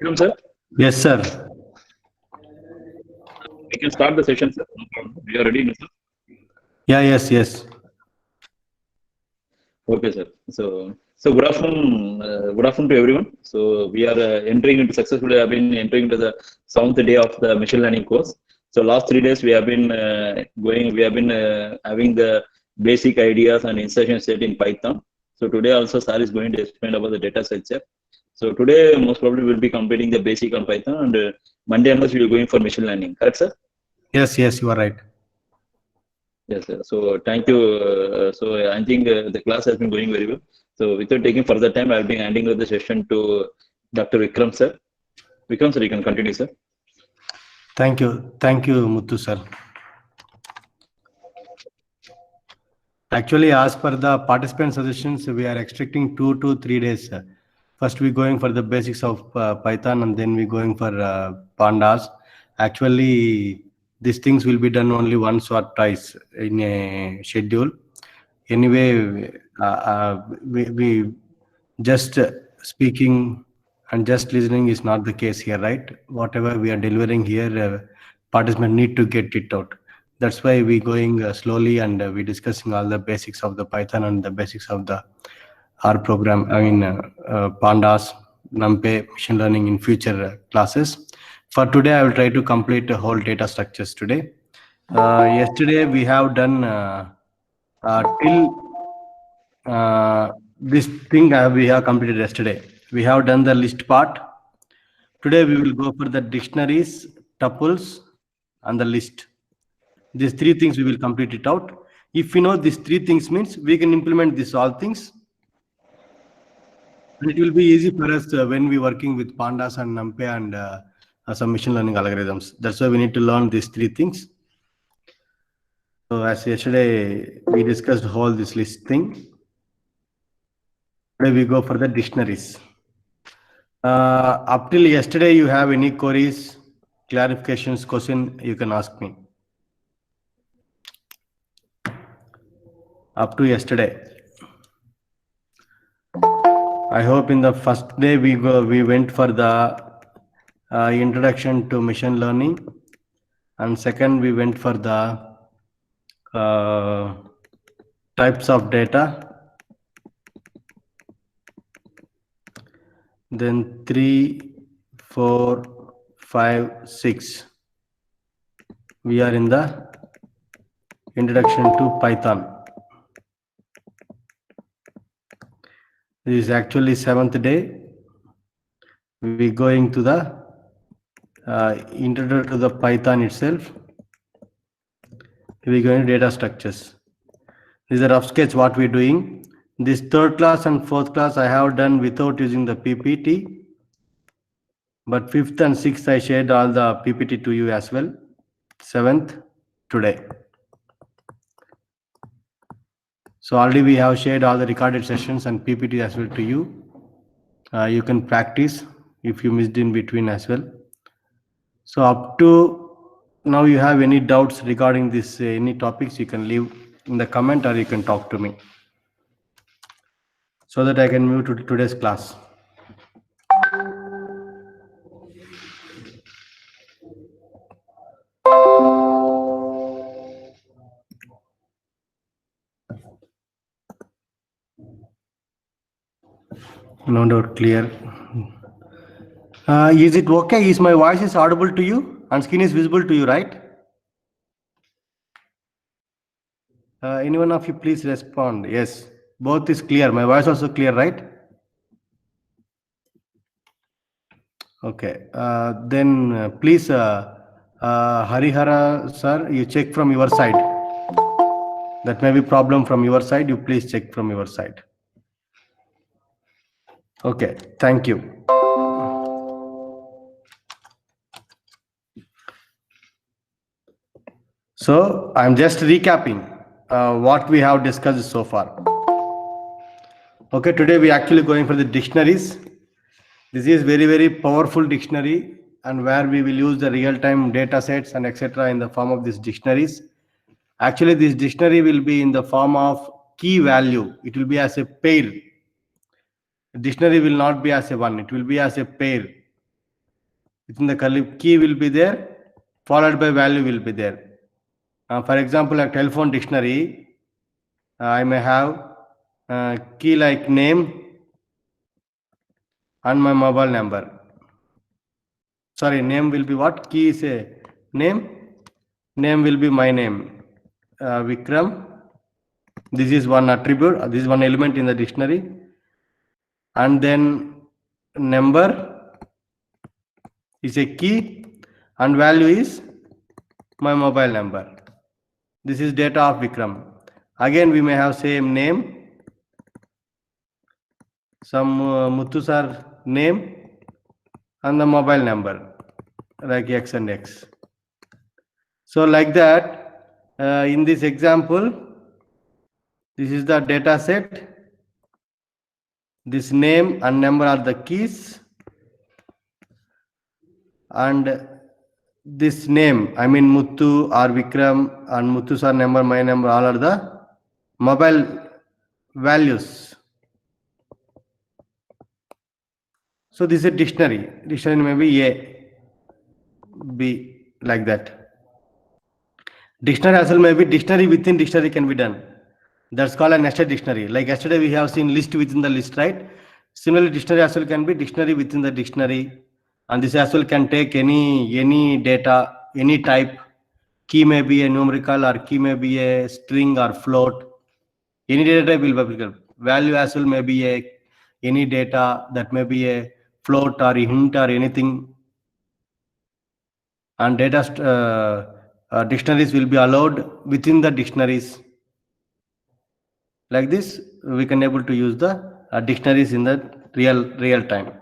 Vikram sir, Yes, sir. we can start the session, sir. No problem. We are ready, no, sir? Yeah, yes. Okay, sir. So good afternoon to everyone. So we are entering into successfully. Have been entering into the 7th day of the machine learning course. So last 3 days we have been going. We have been having the basic ideas and instruction set in Python. So today also, sir is going to explain about the data structure. So today most probably we'll be completing the basic on Python, and Monday onwards we will going for machine learning. Correct, sir? Yes, you are right. Yes, sir. So thank you. So I think the class has been going very well. So without taking further time, I'll be handing over the session to Dr. Vikram, sir. Vikram, sir, you can continue, sir. Thank you, Muthu, sir. Actually, as per the participant suggestions, we are expecting 2 to 3 days. First, we going for the basics of Python, and then we going for pandas. Actually, these things will be done only once or twice in a schedule. Anyway, we just speaking and just listening is not the case here, right? Whatever we are delivering here, participants need to get it out. That's why we going slowly, and we discussing all the basics of the Python and the basics of the R program. I mean, pandas, NumPy, machine learning in future classes. For today, I will try to complete the whole data structures today. Yesterday we have done till this thing we have completed yesterday. We have done the list part. Today we will go for the dictionaries, tuples, and the list. These three things we will complete it out. If we know these three things means we can implement these all things. And it will be easy for us when we working with pandas and NumPy and some machine learning algorithms. That's why we need to learn these three things. So as yesterday we discussed whole this list thing. Today we go for the dictionaries. Up till yesterday, you have any queries, clarifications, question, you can ask me. Up to yesterday. I hope in the first day we went for the introduction to machine learning, and second we went for the types of data. Then 3, 4, 5, 6. We are in the introduction to Python. This is actually 7th day. We going to the introduction to the Python itself. We going to data structures. This is a rough sketch what we're doing. This third class and fourth class I have done without using the PPT. But 5th and 6th I shared all the PPT to you as well. 7th today. So already we have shared all the recorded sessions and PPT as well to you. You can practice if you missed in between as well. So up to now, you have any doubts regarding this, any topics, you can leave in the comment or you can talk to me so that I can move to today's class. No doubt clear. Is it okay? Is my voice is audible to you and screen is visible to you, right? Anyone of you please respond. Yes, both is clear. My voice also clear, right? Okay. Then please, Harihara sir, you check from your side. That may be problem from your side. You please check from your side. Okay. Thank you. So I'm just recapping what we have discussed so far. Okay, today we actually going for the dictionaries. This is very, very powerful dictionary, and where we will use the real-time data sets and etc. in the form of these dictionaries. Actually, this dictionary will be in the form of key value. It will be as a pair. The dictionary will not be as a one. It will be as a pair. within the curly key will be there, followed by value will be there. For example, a telephone dictionary, I may have key like name and my mobile number. Sorry, name will be what? Key is a name. Name will be my name, Vikram. This is one attribute. This is one element in the dictionary. And then number is a key and value is my mobile number. This is data of Vikram. Again, we may have same name, some Muthu sir name and the mobile number like X and X. So like that, in this example, this is the data set. This name and number are the keys, and this name, I mean Muthu or Vikram and Muthu sir number, my number, all are the mobile values. So this is a dictionary. Dictionary may be A, B, like that. Dictionary as well may be dictionary within dictionary can be done. That's called a nested dictionary. Like yesterday we have seen list within the list, right? Similarly, dictionary as well can be dictionary within the dictionary. And this as well can take any data, any type. Key may be a numerical or key may be a string or float. Any data type will be applicable. Value as well may be any data that may be a float or a hint or anything. And data dictionaries will be allowed within the dictionaries. Like this, we can able to use the dictionaries in the real time.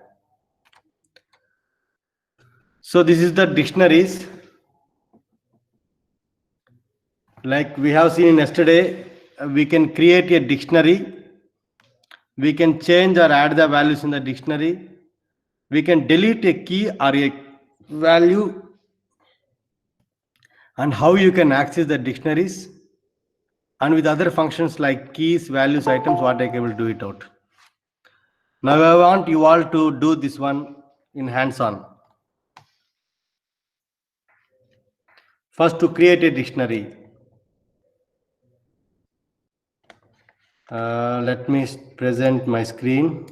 So this is the dictionaries. Like we have seen yesterday, we can create a dictionary. We can change or add the values in the dictionary. We can delete a key or a value. And how you can access the dictionaries. And with other functions like keys, values, items, what I can will do it out. Now I want you all to do this one in hands-on. First, to create a dictionary. Let me present my screen.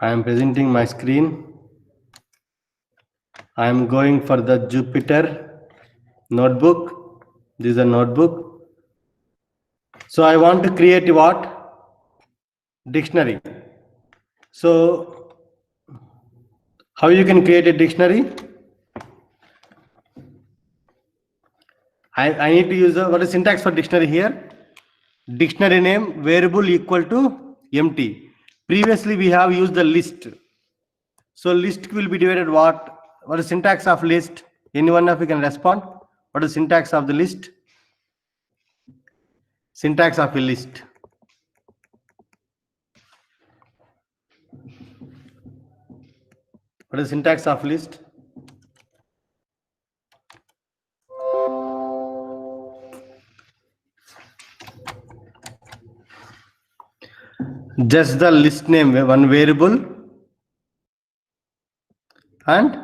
I am presenting my screen. I am going for the Jupyter notebook. This is a notebook. So I want to create what? Dictionary. So how you can create a dictionary? I need to use what is syntax for dictionary here? Dictionary name variable equal to empty. Previously we have used the list. So list will be divided what? What is syntax of list? Anyone of you can respond? What is syntax of the list? Syntax of a list. What is syntax of list? Just the list name, one variable and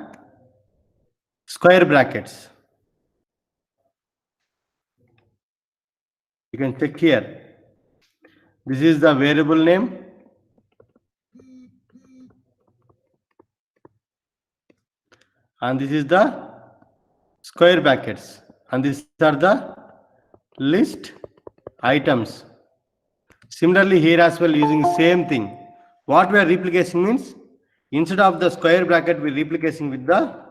square brackets. You can check here. This is the variable name. And this is the square brackets. And these are the list items. Similarly, here as well using same thing. What we are replicating means instead of the square bracket, we are replicating with the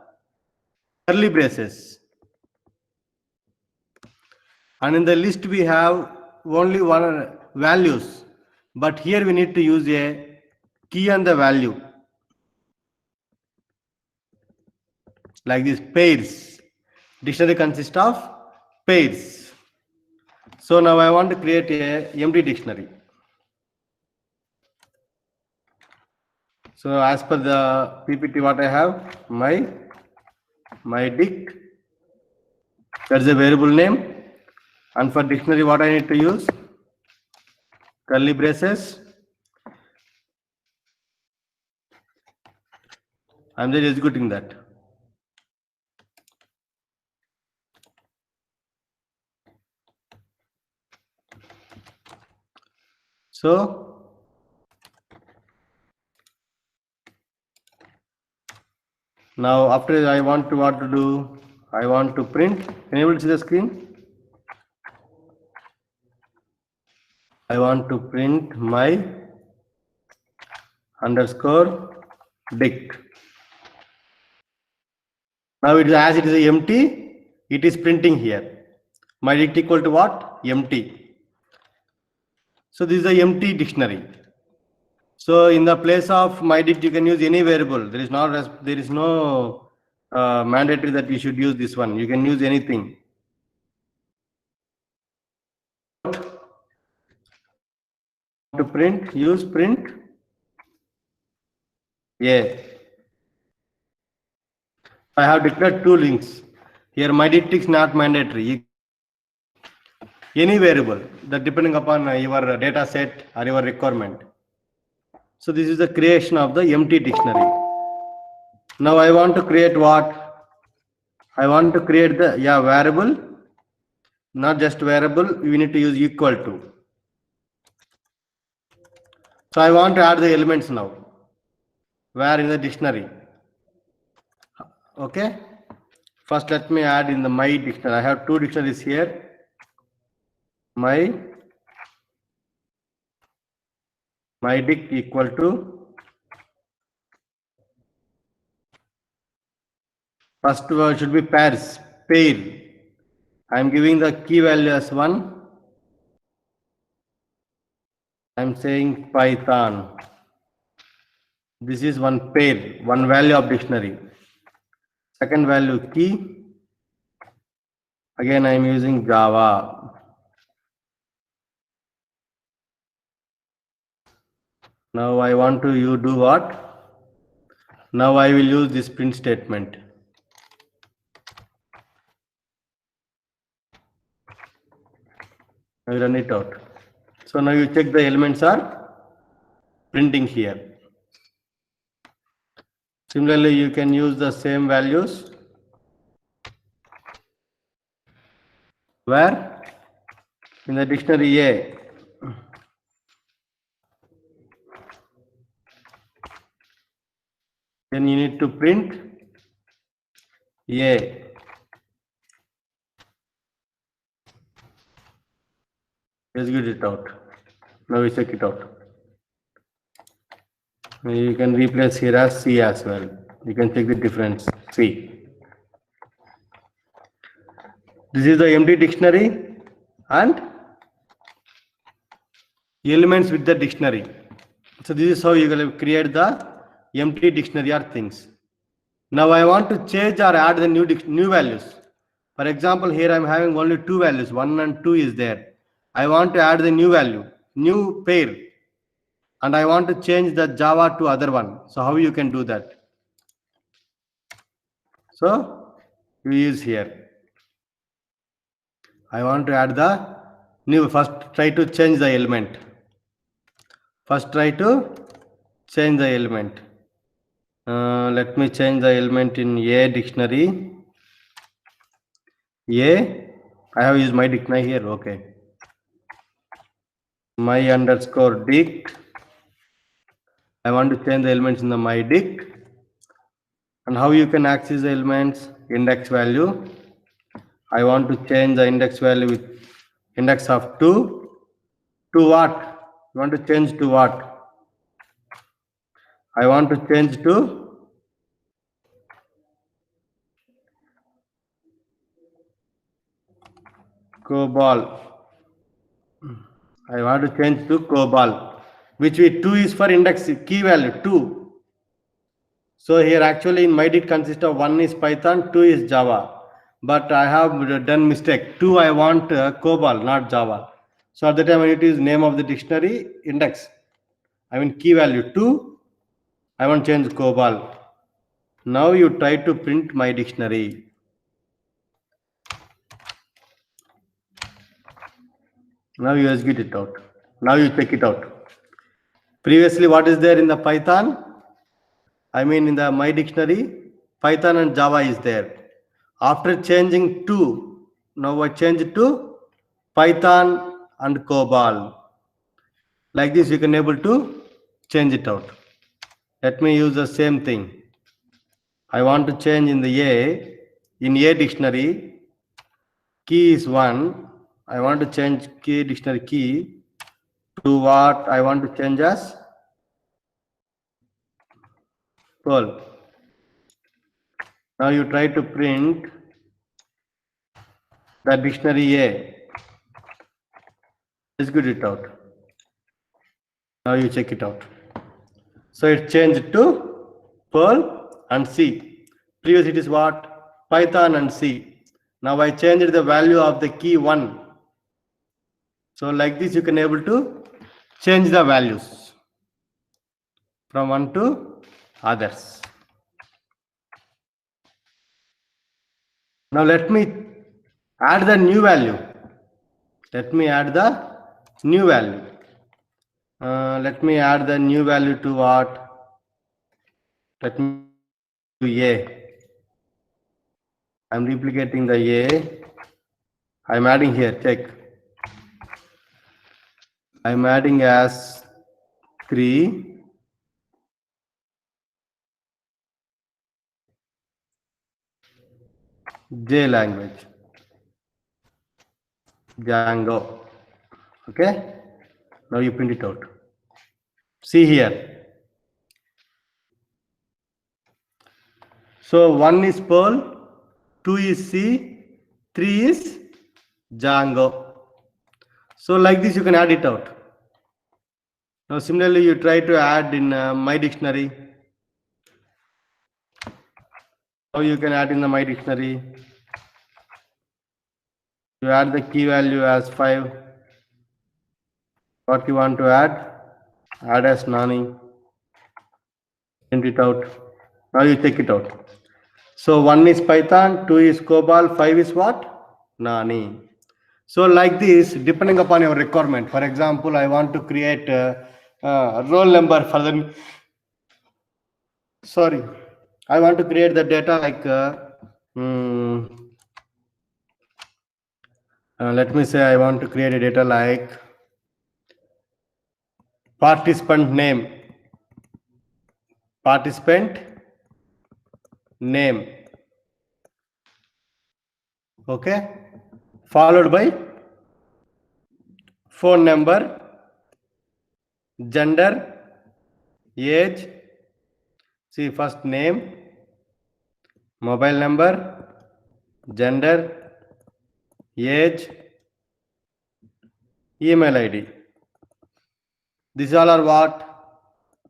curly braces. And in the list we have only one values, but here we need to use a key and the value. Like this, pairs. Dictionary consists of pairs. So now I want to create a empty dictionary. So as per the PPT what I have, my mydict, that's a variable name. And for dictionary, what I need to use? Curly braces. I'm just executing that. So now after I want to what to do? I want to print. Can you able to see the screen? I want to print my underscore dict. Now it is as it is empty, it is printing here. My dict equal to what? Empty. So this is a empty dictionary. So in the place of mydict, you can use any variable. There is no mandatory that you should use this one. You can use anything. To print, use print. Yeah. I have declared two links. Here mydict is not mandatory. Any variable that depending upon your data set or your requirement. So this is the creation of the empty dictionary. Now I want to create what? I want to create the variable, not just variable, we need to use equal to. So I want to add the elements now. Where in the dictionary? Okay. First let me add in the my dictionary. I have two dictionaries here. mydict equal to first word should be pairs, pair. I am giving the key value as 1. I am saying Python. This is one pair, one value of dictionary. Second value key. Again I am using Java. Now I want to you do what? Now I will use this print statement. I will run it out. So now you check the elements are printing here. Similarly, you can use the same values where in the dictionary A. Then you need to print A. Execute it out. Now we check it out. You can replace here as C as well. You can check the difference. C. This is the empty dictionary and elements with the dictionary. So this is how you will create the empty dictionary or things. Now I want to change or add the new values. For example, here I am having only two values, 1 and 2 is there. I want to add the new value, new pair, and I want to change the Java to other one. So how you can do that? So we use here. I want to add the new. First try to change the element. First try to change the element. Let me change the element in A dictionary. A. I have used my dictionary here. Okay. My underscore dict. I want to change the elements in the my dict. And how you can access the elements? Index value. I want to change the index value with index of 2 to what? You want to change to what? I want to change to COBOL. I want to change to COBOL, which with 2 is for index key value 2. So here actually in mydict consists of 1 is Python, 2 is Java. But I have done mistake. 2 I want COBOL, not Java. So at the time I need to use name of the dictionary index. I mean key value 2. I want to change COBOL. Now you try to print my dictionary. Now you execute it out. Now you check it out. Previously, what is there in the Python? I mean, in the my dictionary, Python and Java is there. After changing to, now I change it to Python and COBOL. Like this, you can able to change it out. Let me use the same thing. I want to change in the A, in A dictionary, key is 1. I want to change key dictionary key to what I want to change as Perl. Now you try to print the dictionary A. Execute it out. Now you check it out. So it changed to Perl and C. Previous it is what? Python and C. Now I changed the value of the key 1. So like this you can able to change the values from one to others. Now let me add the new value. Let me add the new value. Let me add the new value to what? Let me do A. I'm replicating the A. I'm adding here, check. I'm adding as 3. J language. Django. Okay. Now you print it out. See here. So 1 is Perl, 2 is C, 3 is Django. So like this you can add it out. Now similarly you try to add in my dictionary. How you can add in the my dictionary? You add the key value as 5. What you want to add? Add as Nani. Print it out. Now you check it out. So 1 is Python, 2 is COBOL, 5 is what? Nani. So like this, depending upon your requirement. For example, I want to create a roll number for the. Sorry, I want to create the data like. Let me say I want to create a data like participant name. Participant name. Okay. Followed by phone number, gender, age. See, first name, mobile number, gender, age, email ID. These all are what?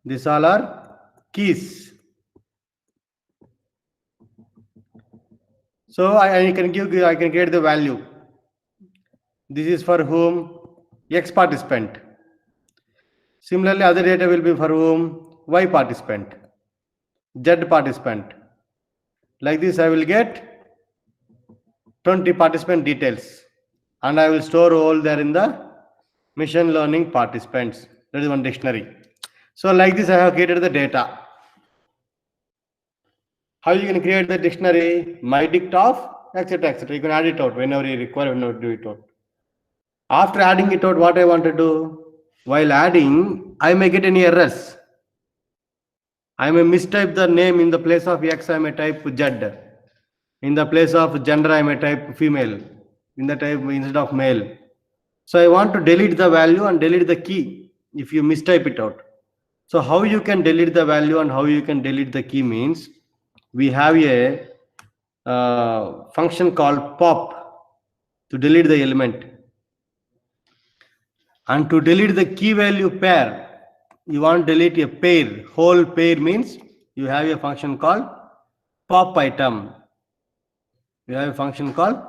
These all are keys. So I can create the value. This is for whom? X participant. Similarly, other data will be for whom? Y participant, Z participant. Like this, I will get 20 participant details, and I will store all there in the machine learning participants. That is one dictionary. So like this, I have created the data. How you can create the dictionary? My dict of, etc., etc. You can add it out whenever you require, whenever you do it out. After adding it out, what I want to do? While adding, I may get any errors. I may mistype the name. In the place of X, I may type Z. In the place of gender, I may type female. In the type instead of male. So I want to delete the value and delete the key if you mistype it out. So how you can delete the value and how you can delete the key means, we have a function called pop to delete the element. And to delete the key value pair, you want to delete a pair. Whole pair means you have a function called pop item. You have a function called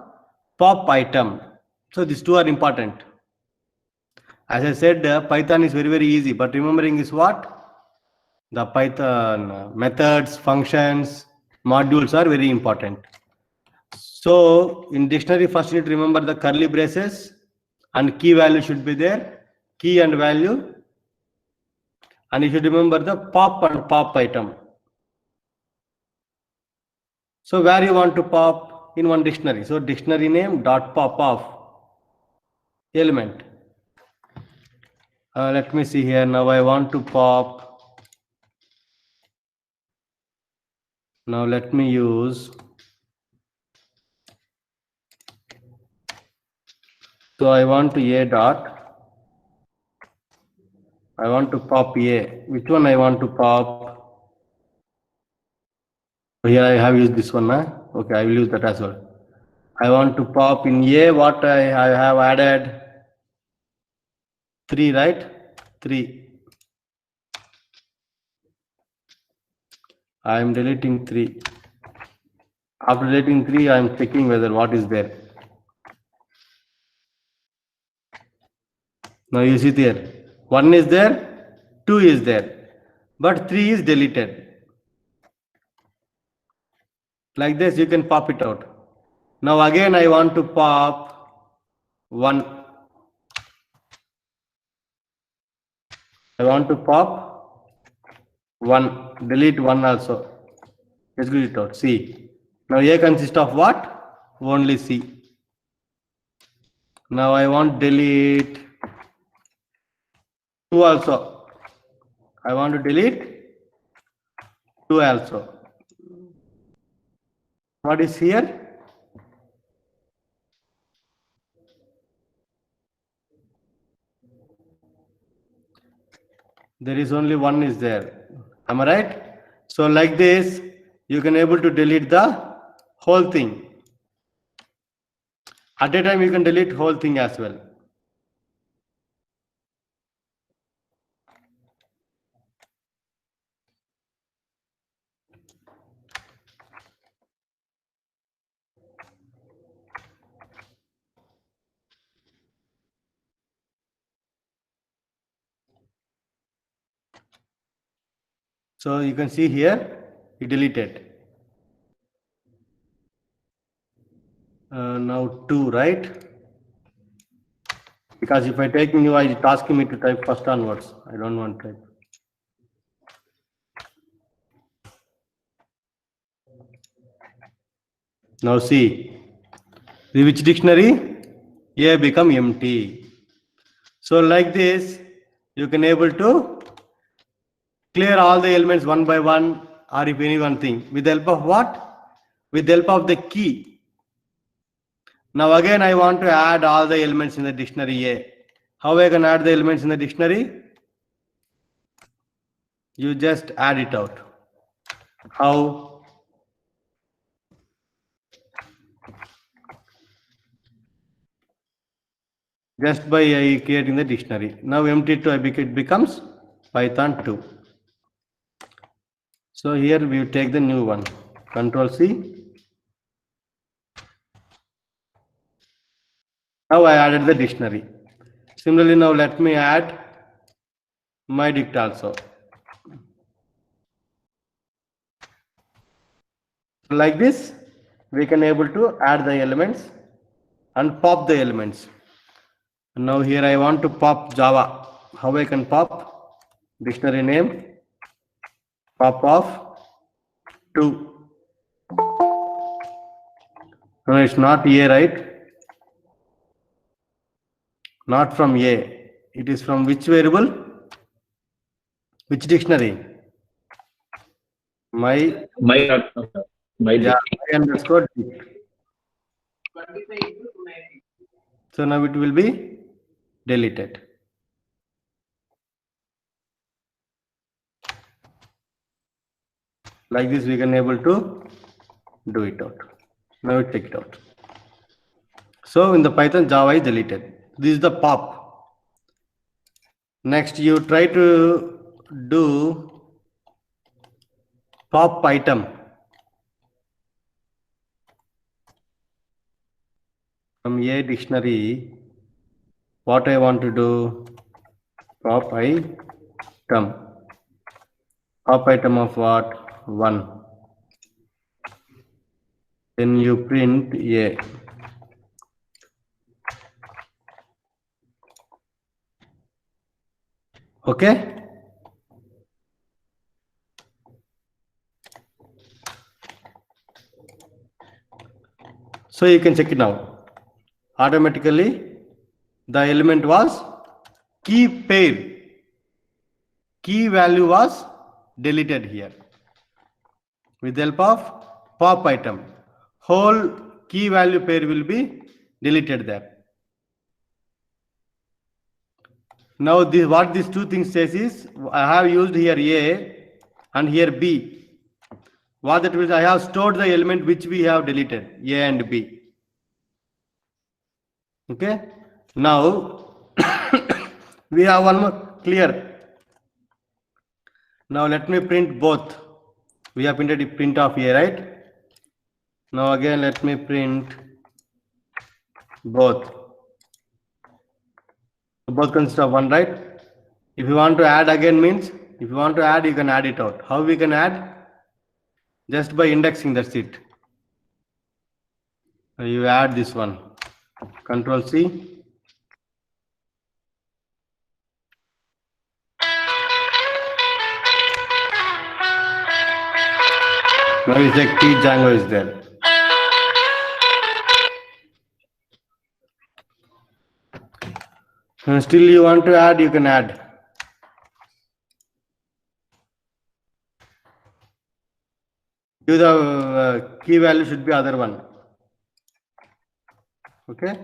pop item. So these two are important. As I said, Python is very, very easy, but remembering is what? The Python methods, functions, modules are very important. So in dictionary, first you need to remember the curly braces and key value should be there, key and value. And you should remember the pop and pop item. So where you want to pop in one dictionary. So dictionary name dot pop of element. Let me see here. Now I want to pop. Now let me use. So I want to a dot. I want to pop a. Which one I want to pop? Here I have used this one. Okay, I will use that as well. I want to pop in a. What I have added? 3, right? 3. I am deleting 3. After deleting 3, I am checking whether what is there. Now you see there. 1 is there, 2 is there, but 3 is deleted. Like this, you can pop it out. Now again, I want to pop 1. I want to pop 1, delete 1 also. Execute it out. C. Now A consists of what? Only C. Now I want delete 2 also. I want to delete 2 also. What is here? There is only 1 is there. Am I right? So like this, you can able to delete the whole thing. At a time, you can delete whole thing as well. So you can see here, you deleted. Now 2, right? Because if I take new, it's asking me to type first onwards. I don't want to type. Now see, which dictionary? A become empty. So like this, you can able to clear all the elements one by one, or if any one thing. With the help of what? With the help of the key. Now again, I want to add all the elements in the dictionary A. How I can add the elements in the dictionary? You just add it out. How? Just by creating the dictionary. Now empty 2, it becomes Python 2. So here we take the new one. Control C. Now I added the dictionary. Similarly, now let me add my dict also. Like this, we can able to add the elements and pop the elements. Now here I want to pop Java. How I can pop? Dictionary name, pop of 2. No, it's not A, right? Not from A. It is from which variable? Which dictionary? My underscore dict. So now it will be deleted. Like this, we can able to do it out. Now we take it out. So in the Python, Java is deleted. This is the pop. Next, you try to do pop item. From A dictionary, what I want to do? Pop item. Pop item of what? 1. Then you print A. Okay. So you can check it now. Automatically, the element was key pair. Key value was deleted here. With the help of pop item, whole key value pair will be deleted there. Now what these two things says is, I have used here A and here B. What that means, I have stored the element which we have deleted, A and B. Okay. Now we have one more clear. Now let me print both. We have printed a print of A, right? Now again let me print both. Both consist of one, right? If you want to add again means, if you want to add, you can add it out. How we can add? Just by indexing, that's it. You add this one. Control C. Now you check T Django is there. And still you want to add, you can add. You the key value should be other one. Okay.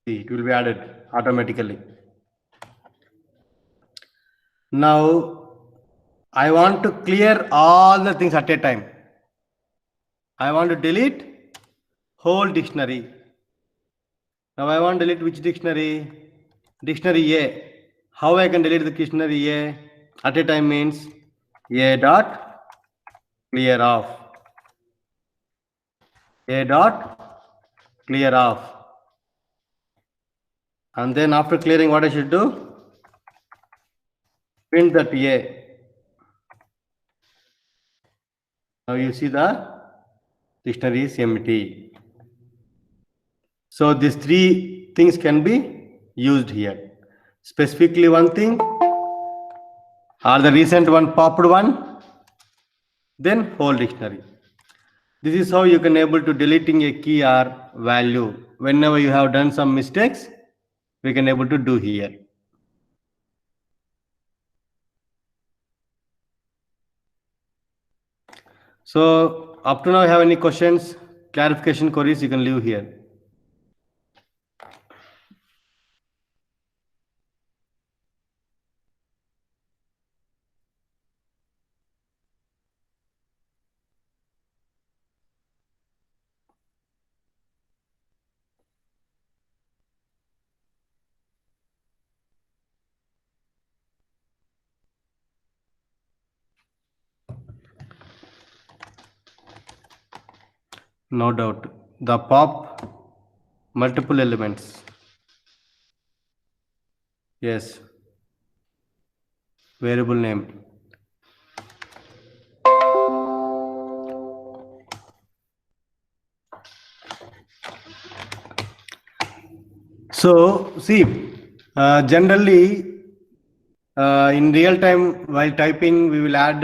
See, it will be added automatically. Now I want to clear all the things at a time. I want to delete whole dictionary. Now I want to delete which dictionary? Dictionary A. How I can delete the dictionary A at a time means A dot clear off. A dot clear off. And then after clearing, what I should do? Print that A. Now you see the dictionary is empty. So these three things can be used here. Specifically one thing, or the recent one, popped one, then whole dictionary. This is how you can able to deleting a key or value. Whenever you have done some mistakes, we can able to do here. So up to now, have any questions, clarification, queries, you can leave here. No doubt. The pop multiple elements. Yes. Variable name. So see, generally in real time while typing, we will add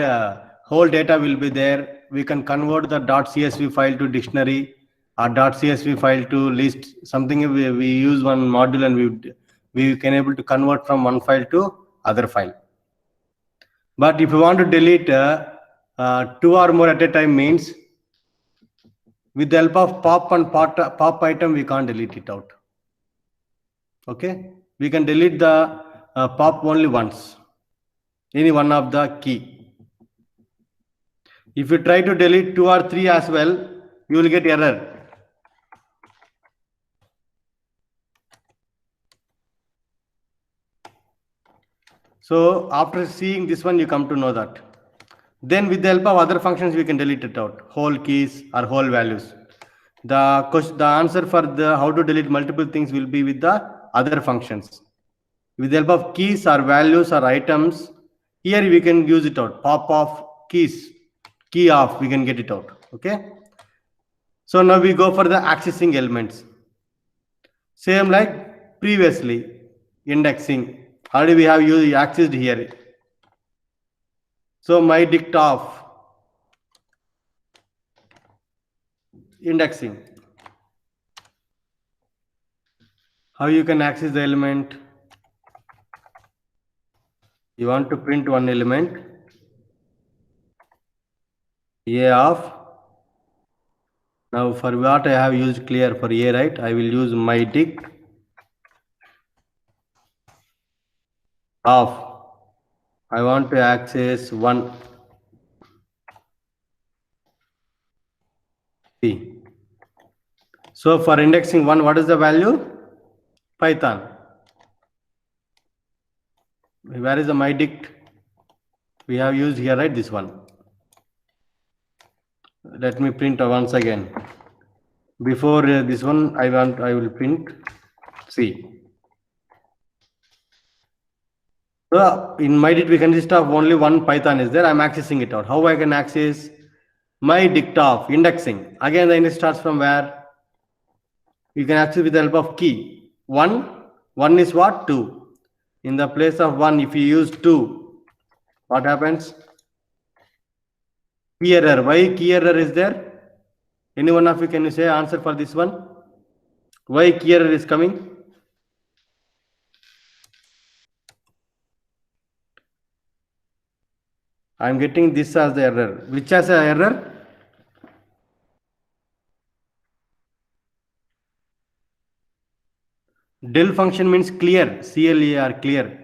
whole data will be there. We can convert the .csv file to dictionary or .csv file to list. Something we use one module and we can able to convert from one file to other file. But if you want to delete two or more at a time means, with the help of pop and pop item, we can't delete it out. Okay, we can delete the pop only once, any one of the key. If you try to delete 2 or 3 as well, you will get error. So after seeing this one, you come to know that. Then with the help of other functions, we can delete it out, whole keys or whole values. The answer for the how to delete multiple things will be with the other functions. With the help of keys or values or items, here we can use it out. Pop off keys, key off, we can get it out. Okay. So now we go for the accessing elements. Same like previously, indexing. Already we have used accessed here. So my dict of indexing. How you can access the element? You want to print one element, A of. Now for what I have used clear for A, right? I will use my dict of. I want to access one. See. So for indexing one, what is the value? Python. Where is the my dict? We have used here, right? This one. Let me print once again. Before this one, I will print C. So in my dict, we consist of only one Python is there. I'm accessing it out. How I can access my dict of indexing? Again, the index starts from where? You can access with the help of key. One is what? 2. In the place of 1, if you use 2, what happens? Key error. Why key error is there? Any one of you can you say answer for this one? Why key error is coming? I am getting this as the error. Which has an error? Del function means clear. CLER, clear.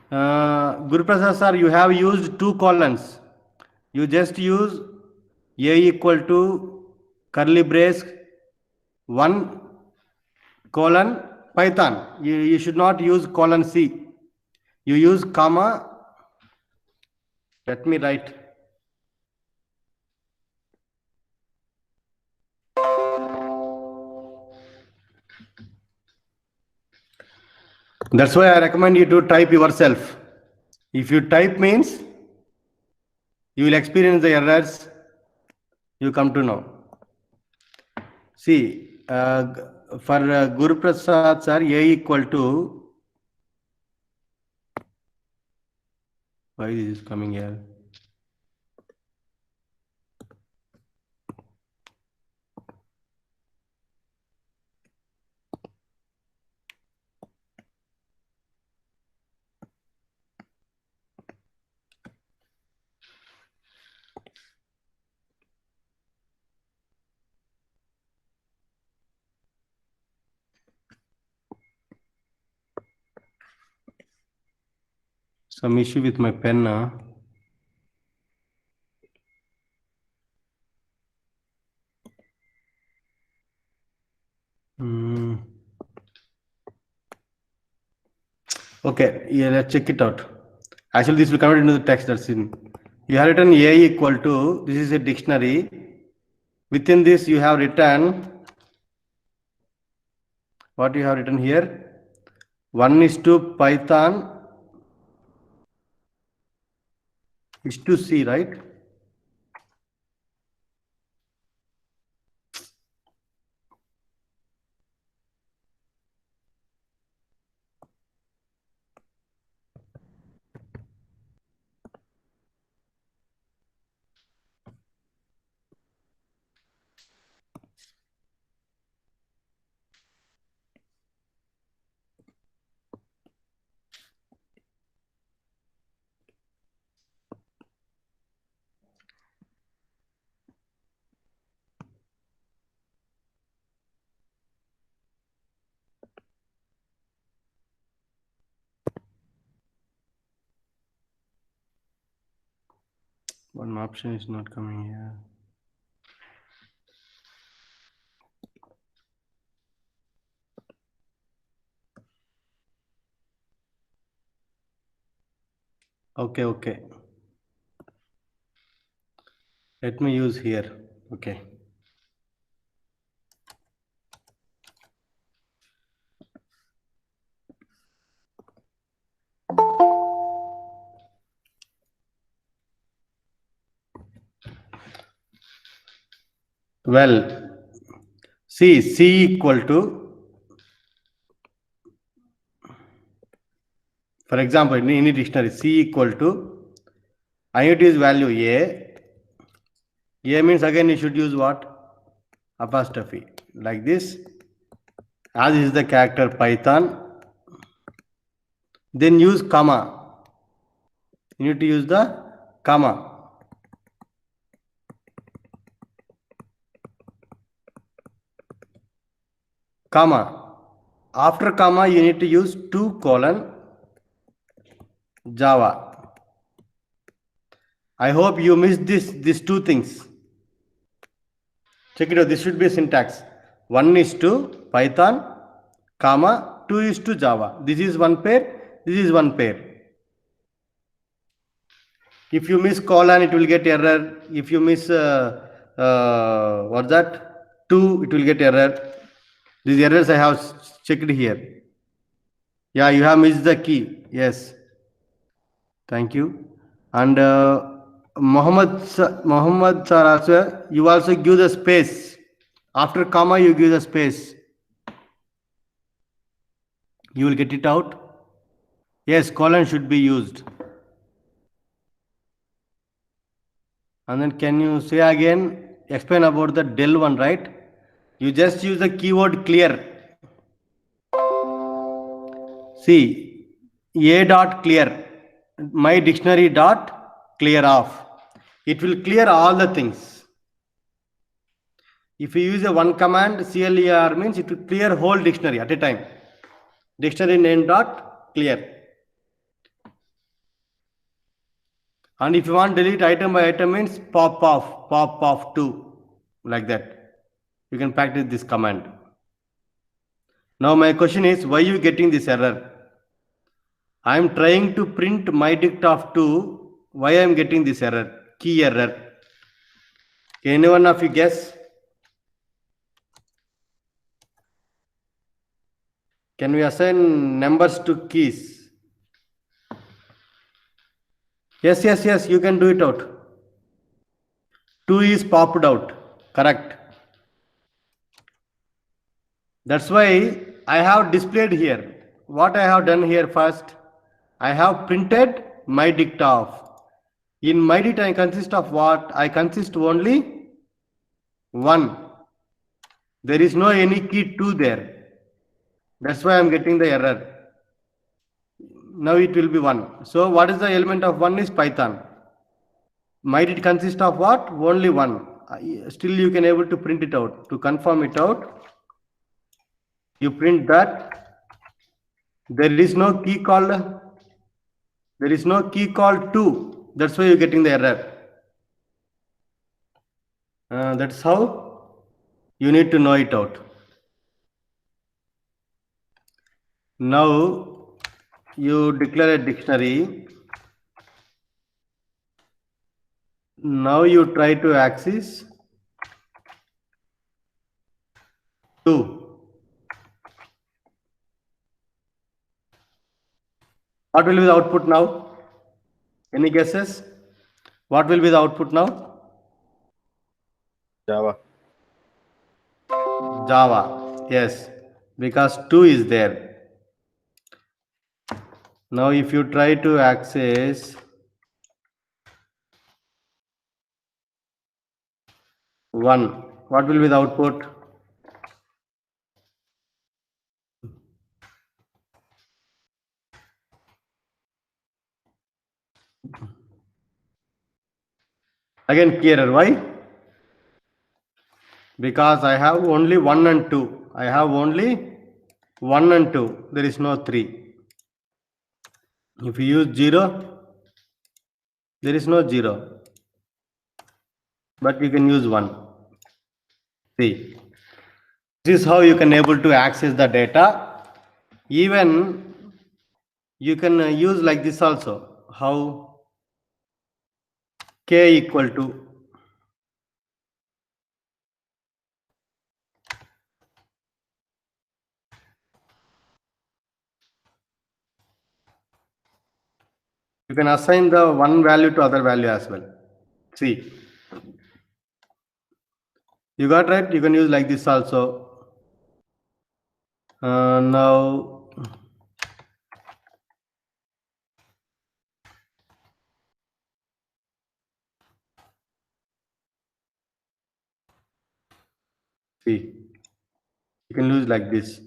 Guru Prasad sir, you have used 2 colons. You just use A equal to curly brace 1 colon Python. You should not use colon C. You use comma. Let me write. That's why I recommend you to type yourself. If you type means you will experience the errors you come to know. See, for Guru Prasad sir, A equal to, why this is coming here? Some issue with my pen now. Okay, yeah, let's check it out. Actually, this will convert into the text that's in. You have written A equal to, this is a dictionary. Within this, you have written, what you have written here? 1 is to Python is to C, right? One option is not coming here. Okay. Let me use here. Okay. Well, see, C equal to, for example, in any dictionary, C equal to, I need to use value A. A means again you should use what? Apostrophe. Like this. As is the character Python. Then use comma. You need to use the comma. Comma. After comma, you need to use 2:, Java. I hope you missed these two things. Check it out. This should be a syntax. 1 is to Python, comma, 2 is to Java. This is one pair. This is one pair. If you miss colon, it will get error. If you miss what's that? 2, it will get error. These errors I have checked here. Yeah, you have missed the key. Yes. Thank you. And Mohammed sir also, you also give the space. After comma, you give the space. You will get it out. Yes, colon should be used. And then can you say again, explain about the del one, right? You just use the keyword clear. See, a dot clear, my dictionary dot clear off. It will clear all the things. If you use a one command, clear means it will clear whole dictionary at a time. Dictionary name dot clear. And if you want delete item by item means pop off 2, like that. You can practice this command. Now my question is, why you getting this error? I am trying to print my dict of 2. Why I am getting this error? Key error. Can anyone of you guess? Can we assign numbers to keys? Yes, you can do it out. 2 is popped out. Correct. That's why I have displayed here. What I have done here first, I have printed my dict of. In my dict, I consist of what? I consist only 1. There is no any key 2 there. That's why I'm getting the error. Now it will be 1. So what is the element of 1 is Python. Might it consist of what? Only 1. Still you can able to print it out. To confirm it out, you print that there is no key called 2. That's why you're getting the error. That's how you need to know it out. Now you declare a dictionary. Now you try to access 2. What will be the output now? Any guesses? What will be the output now? Java. Java. Yes, because 2 is there. Now if you try to access 1, what will be the output? Again key error. Why? Because I have only 1 and 2. I have only 1 and 2. There is no 3. If you use 0, there is no 0. But you can use 1. See. This is how you can able to access the data. Even you can use like this also. How? K equal to. You can assign the one value to other value as well. See. You got right? You can use like this also. Now, see, you can use like this.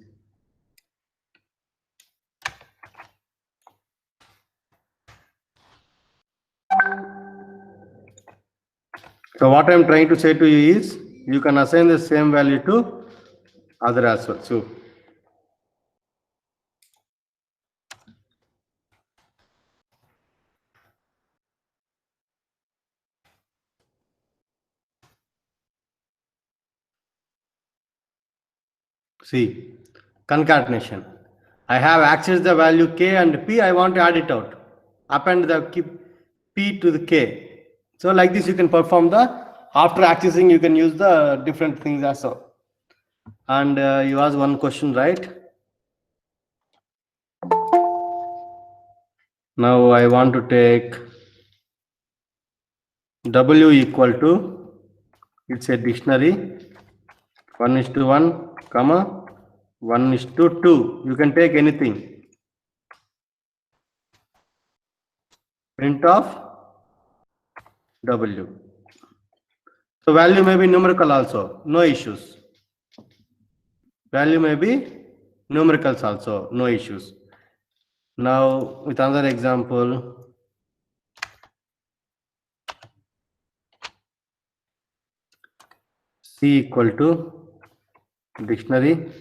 So what I'm trying to say to you is, you can assign the same value to other as well. So see, concatenation. I have accessed the value k and p. I want to add it out. Append the p to the k. So like this, you can perform the, after accessing, you can use the different things as well. And you asked one question, right? Now I want to take W equal to, it's a dictionary, 1:1, comma, 1:2. You can take anything. Print of W. So value may be numerical also, no issues. Value may be numericals also, no issues. Now with another example, C equal to dictionary,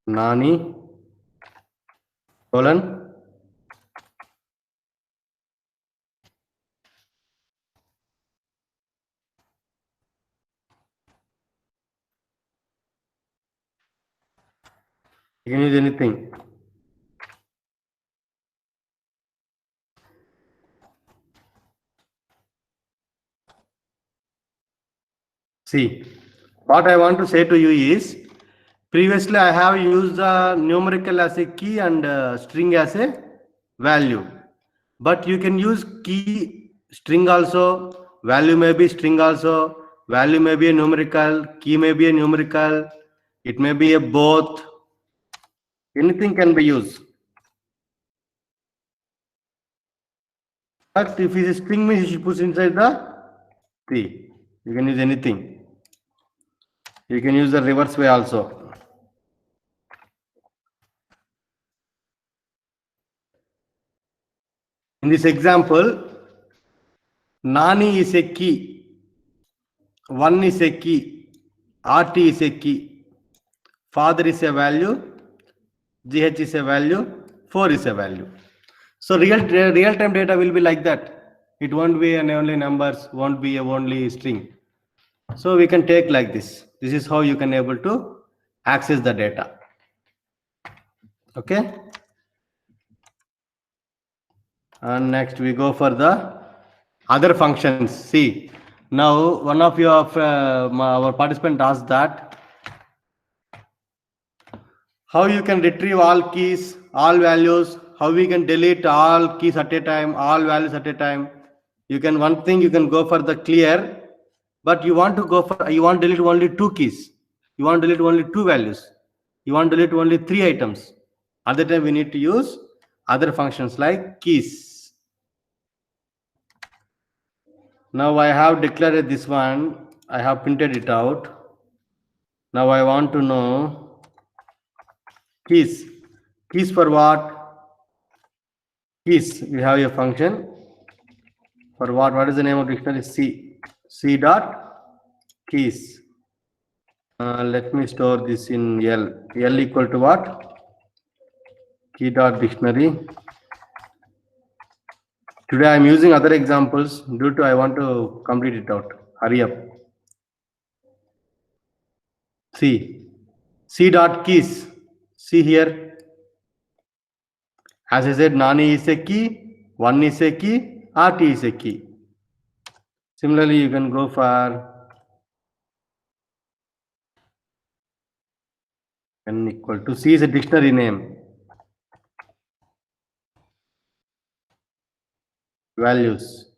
Nani, colon, you can use anything. See, what I want to say to you is, previously I have used the numerical as a key and string as a value. But you can use key string also, value may be string also, value may be a numerical, key may be a numerical, it may be a both, anything can be used. But if it is string means you should put inside the key. You can use anything. You can use the reverse way also. In this example, Nani is a key, 1 is a key, RT is a key, father is a value, GH is a value, 4 is a value. So real-time data will be like that. It won't be an only numbers, won't be a only string. So we can take like this. This is how you can able to access the data. Okay. And next we go for the other functions. See, now one of you of our participant asked that how you can retrieve all keys, all values, how we can delete all keys at a time, all values at a time. You can, one thing you can go for the clear, but you want to go for, you want to delete only 2 keys, you want to delete only 2 values, you want to delete only 3 items. At the time we need to use other functions like keys. Now I have declared this one, I have printed it out. Now I want to know keys. Keys for what? Keys, we have a function for what? What is the name of dictionary? C dot keys. Let me store this in L equal to what? Key dot dictionary. Today I am using other examples due to I want to complete it out. Hurry up. C dot keys. See here. As I said, Nani is a key, 1 is a key, RT is a key. Similarly, you can go for N equal to C is a dictionary name. Values.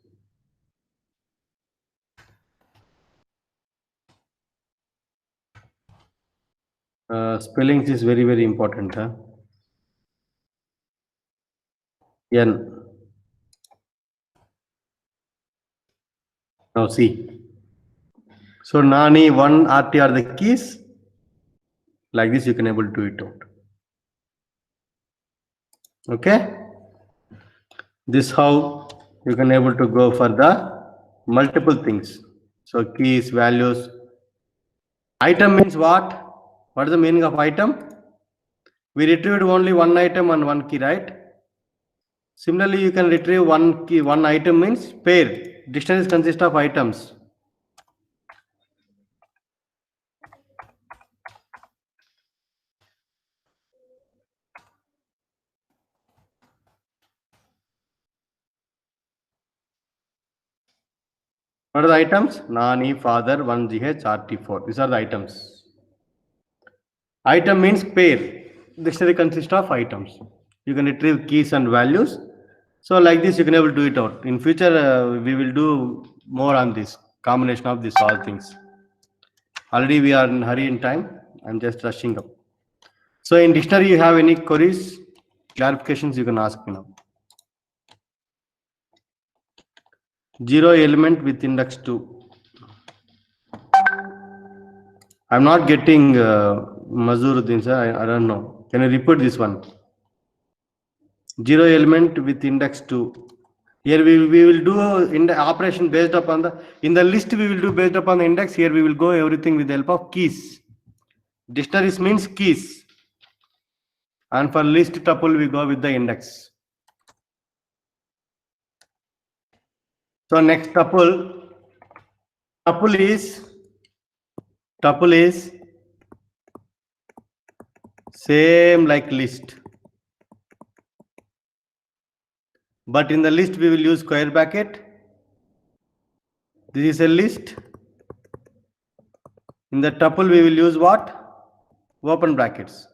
Spellings is very, very important. Huh? N. Now see. So Nani, 1, RT are the keys. Like this, you can able to do it out. Okay. This how you can able to go for the multiple things. So keys, values. Item means what? What is the meaning of item? We retrieved only one item and one key, right? Similarly, you can retrieve one key, one item means pair. Dictionaries consist of items. What are the items? Nani, father, 1GH, RT4. These are the items. Item means pair. Dictionary consists of items. You can retrieve keys and values. So like this, you can able to do it out. In future, we will do more on this combination of these all things. Already we are in hurry in time. I'm just rushing up. So in dictionary, you have any queries, clarifications, you can ask me now. 0 element with index 2. I'm not getting Mazuruddin sir. I don't know. Can you repeat this one? 0 element with index 2. Here we will do in the operation based upon the in the list we will do based upon the index. Here we will go everything with the help of keys. Dictionaries means keys, and for list tuple we go with the index. So next tuple is same like list, but in the list we will use square bracket. This is a list. In the tuple we will use what? Open brackets.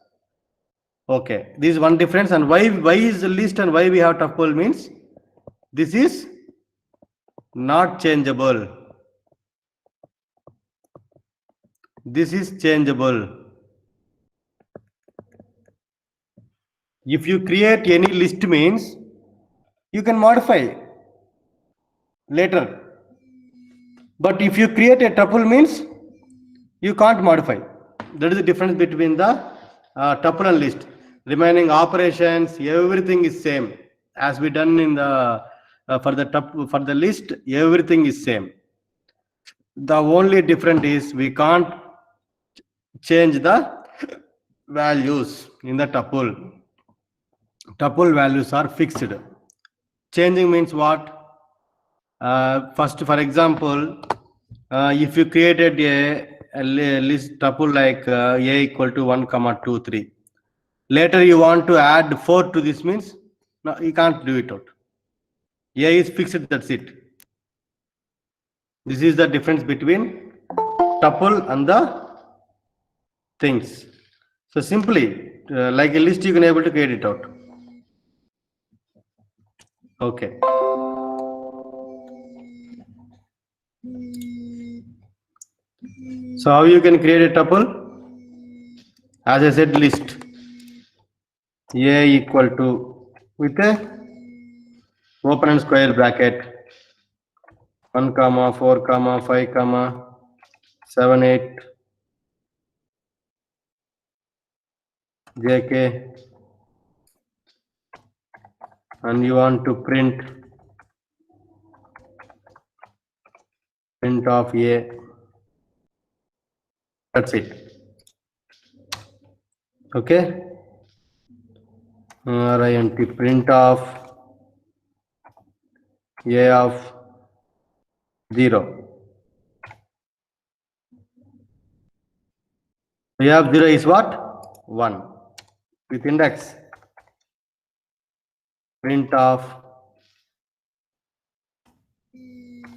Okay, this is one difference. And why is the list and why we have tuple means this is not changeable. This is changeable. If you create any list means you can modify later. But if you create a tuple means you can't modify. That is the difference between the tuple and list. Remaining operations, everything is same as we done in the for the list. Everything is same. The only difference is we can't change the values in the tuple. Tuple values are fixed. Changing means what? First, for example, if you created a list tuple like a equal to 1, 2, 3. Later you want to add 4 to this means no, you can't do it out. A is fixed, that's it. This is the difference between tuple and the things. So simply like a list you can able to create it out. Okay. So how you can create a tuple? As I said, list A equal to with a open and square bracket 1, 4, 5, 7, 8 JK, and you want to print of A. That's it. Okay. RINT print of A of 0. A of 0 is what? 1 with index. Print of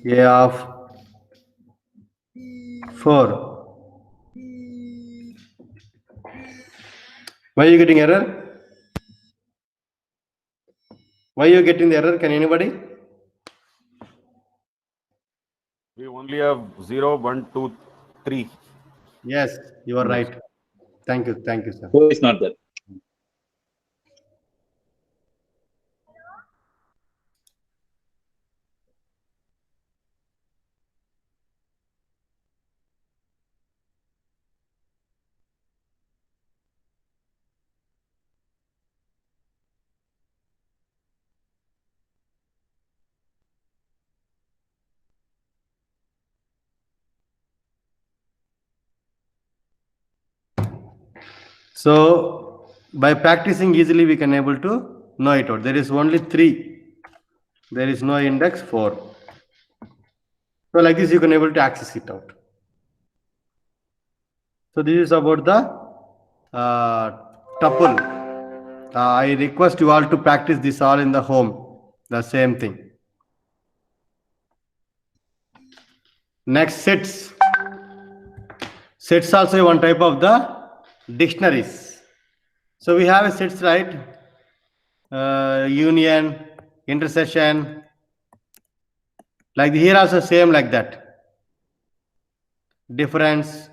A of 4. Why are you getting error? Why are you getting the error? Can anybody? We only have 0, 1, 2, 3. Yes, you are right. Thank you, sir. So it's not there. So by practicing easily, we can able to know it out. There is only 3. There is no index 4. So like this, you can able to access it out. So this is about the tuple. I request you all to practice this all in the home. The same thing. Next, sets. Sets also one type of the dictionaries. So we have a sets, right? Union, intersection. Like here also same like that. Difference,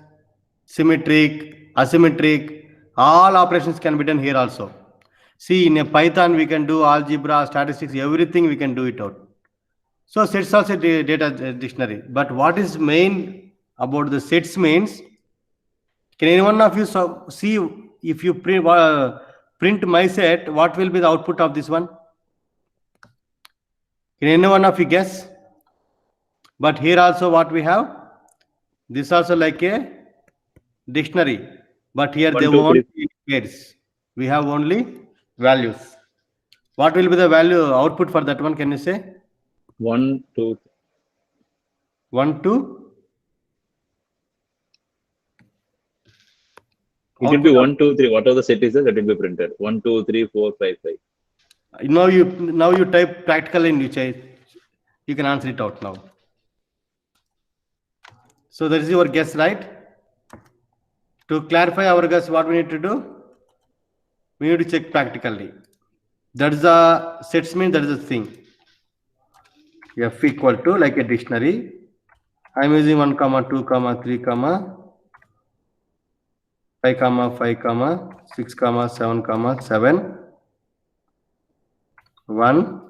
symmetric, asymmetric, all operations can be done here also. See, in a Python, we can do algebra, statistics, everything we can do it out. So sets also data dictionary. But what is main about the sets means, can any one of you see if you print my set, what will be the output of this one? Can any one of you guess? But here also what we have? This also like a dictionary. But here One, they two, won't three. be pairs. We have only values. What will be the value output for that one? Can you say? 1, 2. 1, 2. It will be 1, 2, 3. Whatever the set is there, that will be printed. 1, 2, 3, 4, 5, 5. Now you type practical in which you can answer it out now. So that is your guess, right? To clarify our guess, what we need to do? We need to check practically. That is the sets mean that is the thing. F equal to like a dictionary. I am using 1, 2, 3, 5, 5, 6, 7, 7. 1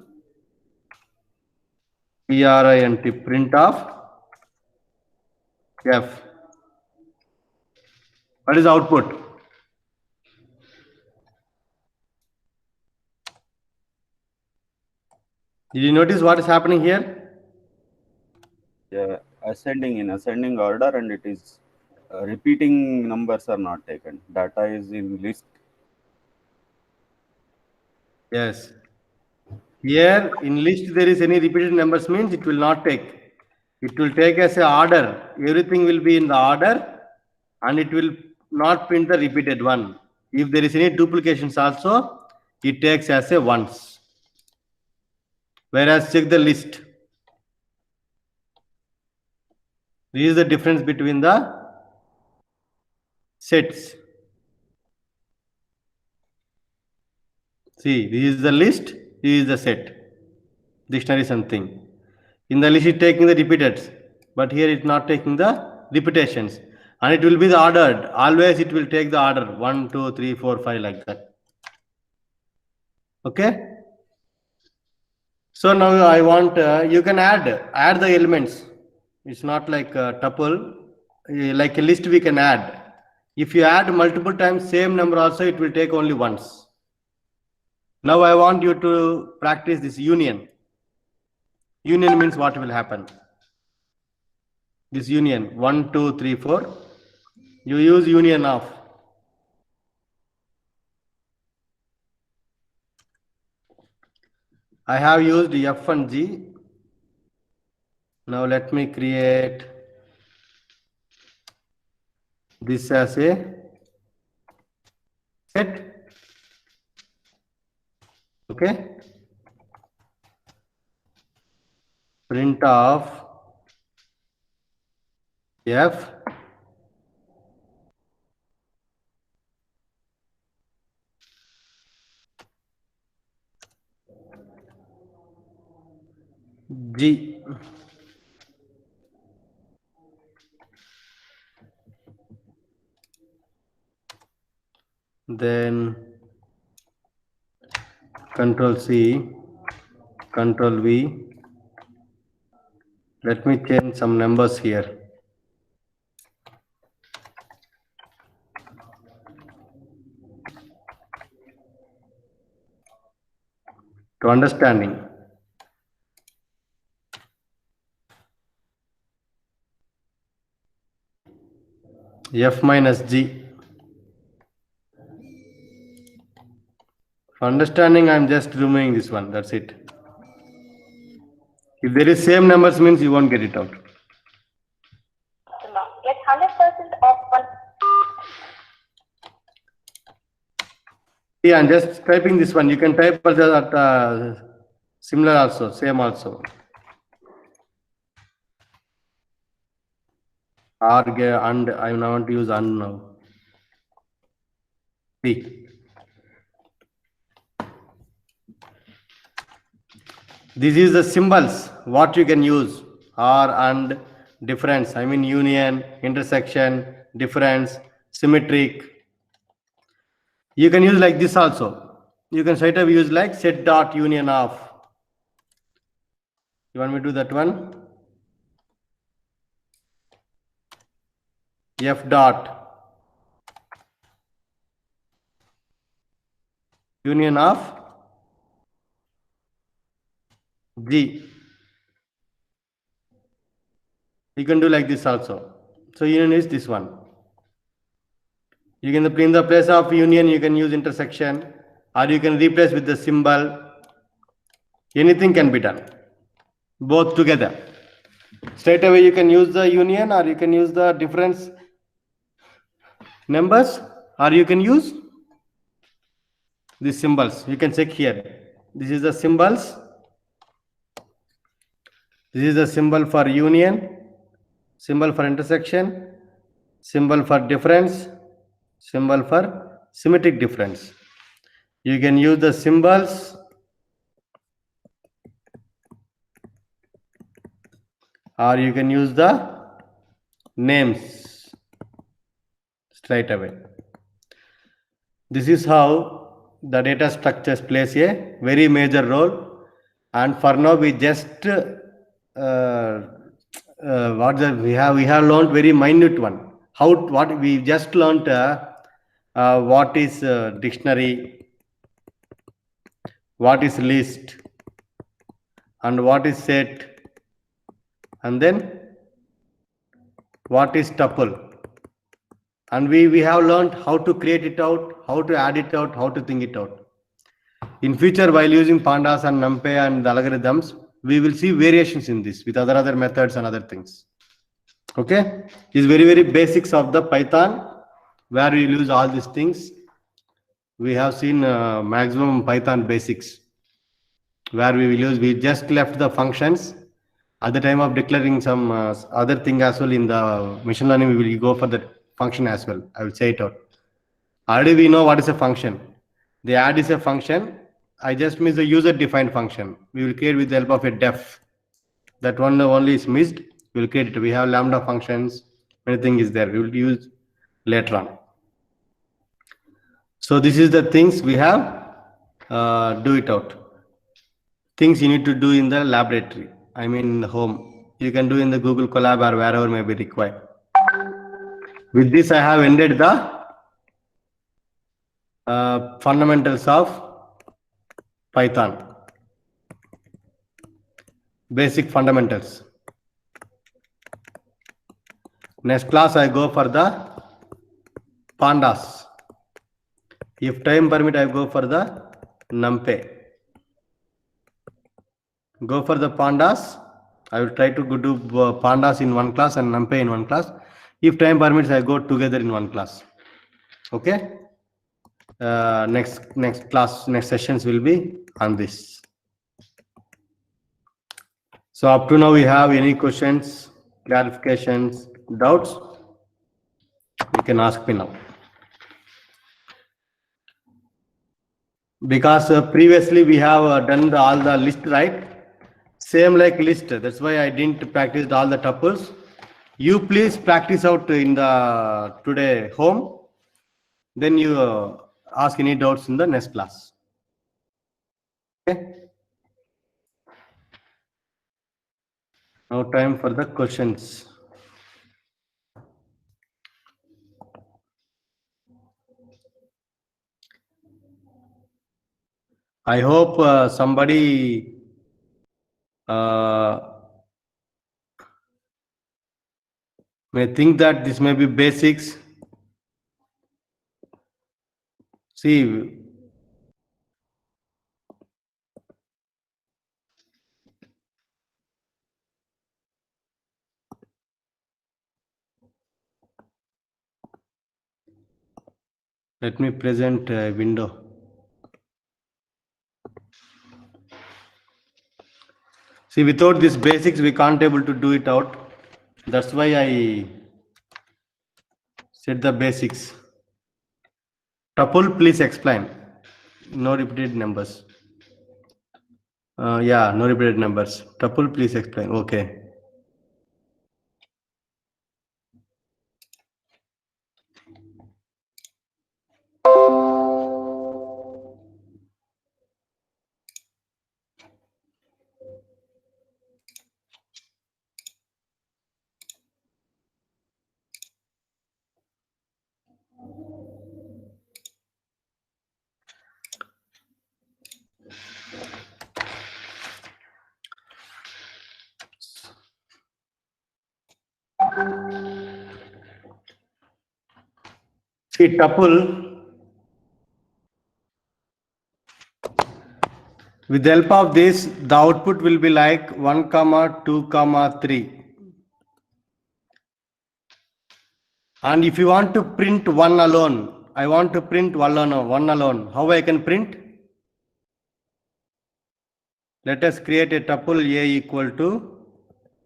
print print of F. What is the output? Did you notice what is happening here? Yeah, ascending order, and it is repeating numbers are not taken. Data is in list. Yes. Here in list there is any repeated numbers means it will not take. It will take as a order. Everything will be in the order and it will not print the repeated one. If there is any duplications also, it takes as a once. Whereas check the list. This is the difference between the sets. See, this is the list, this is the set. Dictionary something. In the list it taking the repeateds, but here it's not taking the repetitions. And it will be the ordered. Always it will take the order 1, 2, 3, 4, 5 like that. Okay. So now I want you can add the elements. It's not like a tuple, like a list we can add. If you add multiple times same number also, it will take only once. Now I want you to practice this union. Union means what will happen? This union 1, 2, 3, 4. You use union of. I have used F and G. Now let me create this as a set. Okay. Print of F G. then Control C, Control V. Let me change some numbers here. To understanding. F minus G. For understanding, I'm just removing this one. That's it. If there is same numbers, means you won't get it out. Get 100% of one. Yeah, I'm just typing this one. You can type that similar also, same also. And I now want to use and now. See. This is the symbols, what you can use. Or and difference. I mean union, intersection, difference, symmetric. You can use like this also. You can straight up use like set dot union of. You want me to do that one? F dot union of G. You can do like this also. So union is this one. You can in the place of union, you can use intersection, or you can replace with the symbol. Anything can be done. Both together. Straight away you can use the union, or you can use the difference numbers, or you can use these symbols. You can check here. This is the symbols. This is the symbol for union, symbol for intersection, symbol for difference, symbol for symmetric difference. You can use the symbols or you can use the names straight away. This is how the data structures plays a very major role, and for now we just we have learned very minute one. What we just learned what is dictionary, what is list, and what is set, and then what is tuple. And we have learned how to create it out, how to add it out, how to think it out. In future, while using pandas and numpy and the algorithms, we will see variations in this with other methods and other things. Okay, is very basics of the Python, where we use all these things. We have seen maximum Python basics, where we just left the functions. At the time of declaring some other thing as well in the machine learning, we will go for the function as well. I will say it out. Already we know what is a function. The add is a function. I just missed the user defined function. We will create with the help of a def. That one only is missed. We will create it. We have lambda functions. Anything is there. We will use later on. So this is the things we have. Do it out. Things you need to do in the laboratory. I mean home. You can do in the Google Colab or wherever may be required. With this, I have ended the fundamentals of Python. Basic fundamentals. Next class, I go for the pandas. If time permit, I go for the numpy. Go for the pandas. I will try to do pandas in one class and numpy in one class. If time permits, I go together in one class. Okay. Next sessions will be on this. So up to now, we have any questions, clarifications, doubts? You can ask me now. Because previously we have done all the list, right? Same like list. That's why I didn't practice all the tuples. You please practice out in the today home. Then you ask any doubts in the next class. Okay. Now time for the questions. I hope somebody may think that this may be basics. See, let me present a window. See, without these basics, we can't able to do it out. That's why I said the basics. Tuple, please explain. No repeated numbers. Yeah, no repeated numbers. Tuple, please explain. Okay. See, tuple, with the help of this, the output will be like 1, 2, 3. And if you want to print one alone, I want to print one alone. How I can print? Let us create a tuple A equal to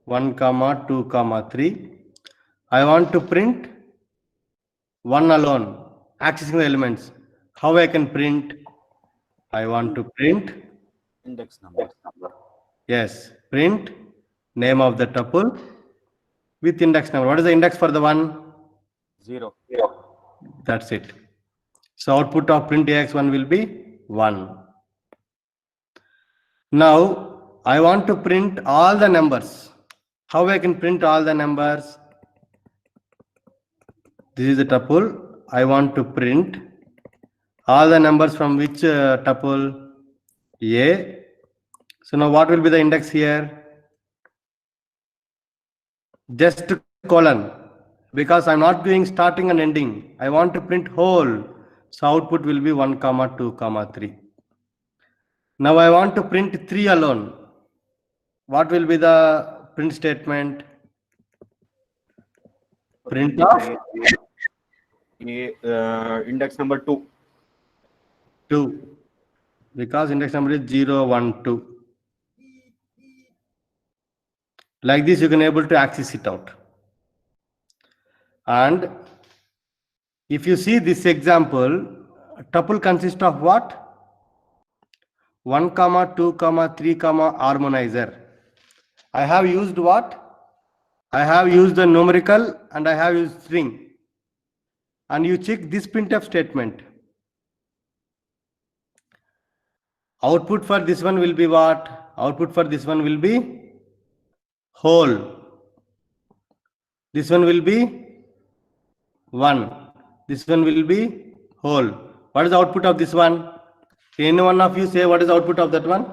1, 2, 3. I want to print one alone, accessing the elements. How I can print? I want to print Index number. yes, print name of the tuple with index number. What is the index for the one? 0. That's it. So output of print AX1 will be 1. Now I want to print all the numbers. How I can print all the numbers? This is the tuple. I want to print all the numbers from which tuple? A. So now what will be the index here? Just colon. Because I'm not doing starting and ending. I want to print whole. So output will be 1, 2, 3. Now I want to print 3 alone. What will be the print statement? Print of Index number 2. 2. Because index number is 0, 1, 2. Like this, you can able to access it out. And if you see this example, tuple consists of what? 1, 2, 3, harmonizer. I have used what? I have used the numerical and I have used string. And you check this printf statement. Output for this one will be what? Output for this one will be whole. This one will be 1. This one will be whole. What is the output of this one? Can any one of you say what is the output of that one?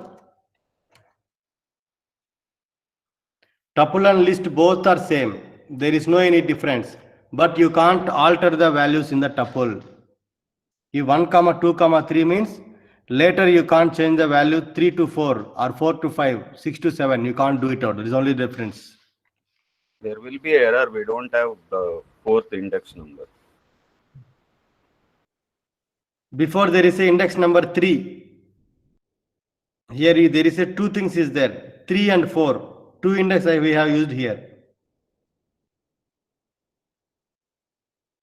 Tuple and list both are same. There is no any difference. But you can't alter the values in the tuple. If 1, 2, 3 means later you can't change the value 3 to 4 or 4 to 5, 6 to 7. You can't do it out. There is only difference. There will be error. We don't have the 4th index number. Before there is a index number 3. Here there is a 2 things is there. 3 and 4. 2 index we have used here.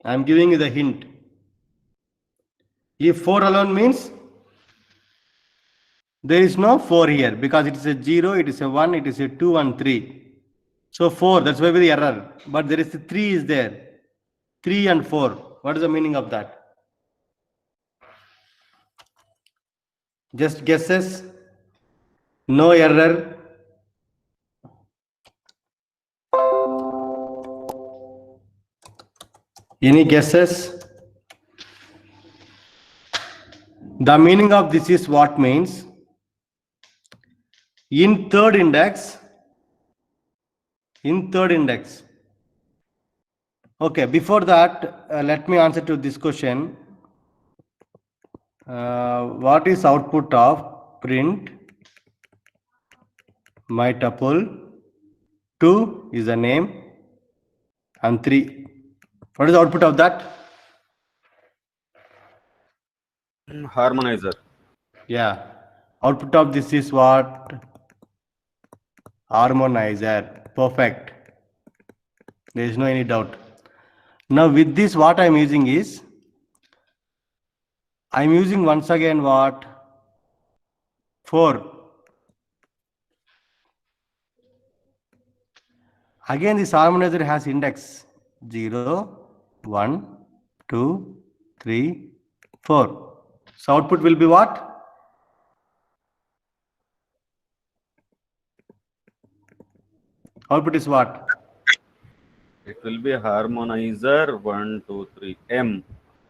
I am giving you the hint. If 4 alone means there is no 4 here because it is a 0, it is a 1, it is a 2 and 3. So 4, that's why the error. But there is a 3 is there. 3 and 4. What is the meaning of that? Just guesses. No error. Any guesses? The meaning of this is what means in third index. Okay, before that, let me answer to this question. What is output of print my tuple? 2 is the name and 3. What is the output of that? Harmonizer. Yeah. Output of this is what? Harmonizer. Perfect. There is no any doubt. Now with this, what I'm using is, I'm using once again what? 4. Again, this harmonizer has index 0, 1, 2, 3, 4. So output will be what? Output is what? It will be harmonizer 1, 2, 3 M